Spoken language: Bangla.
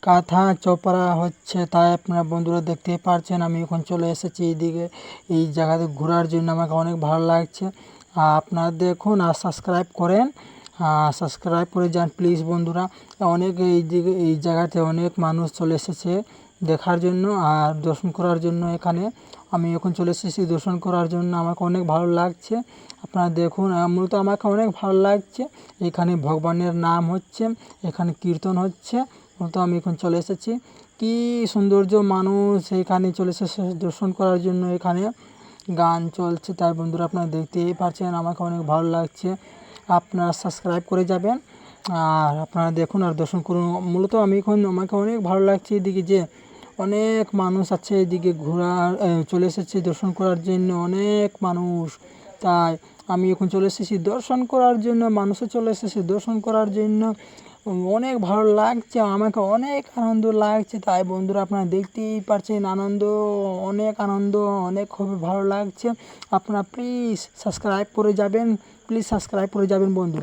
কাঁথা চোপড়া হচ্ছে, তাই আপনারা বন্ধুরা দেখতেই পারছেন আমি এখন চলে এসেছি এইদিকে। এই জায়গাতে ঘোরার জন্য আমাকে অনেক ভালো লাগছে। আপনারা দেখুন আর সাবস্ক্রাইব করেন, সাবস্ক্রাইব করে যান প্লিজ বন্ধুরা। অনেক এই জায়গাতে অনেক মানুষ চলে এসেছে দেখার জন্য আর দর্শন করার জন্য। এখানে আমি এখন চলে এসেছি দর্শন করার জন্য, আমাকে অনেক ভালো লাগছে। আপনারা দেখুন মূলত আমাকে অনেক ভালো লাগছে। এখানে ভগবানের নাম হচ্ছে, এখানে কীর্তন হচ্ছে, মূলত আমি এখন চলে এসেছি। কি সৌন্দর্য, মানুষ এখানে চলে এসেছে দর্শন করার জন্য। এখানে গান চলছে, তাই বন্ধুরা আপনারা দেখতেই পাচ্ছেন আমাকে অনেক ভালো লাগছে। আপনারা সাবস্ক্রাইব করে যাবেন আর আপনারা দেখুন আর দর্শন করুন। মূলত আমাকে অনেক ভালো লাগছে এদিকে যে অনেক মানুষ আছে এদিকে চলে এসেছে দর্শন করার জন্য অনেক মানুষ। তাই আমি এখন চলে এসেছি দর্শন করার জন্য, মানুষও চলে এসেছে দর্শন করার জন্য। অনেক ভালো লাগছে, আমাকে অনেক আনন্দ লাগছে। তাই বন্ধুরা আপনারা দেখতেই পারছেন আনন্দ অনেক খুবই ভালো লাগছে। আপনারা প্লিজ সাবস্ক্রাইব করে যাবেন বন্ধুরা।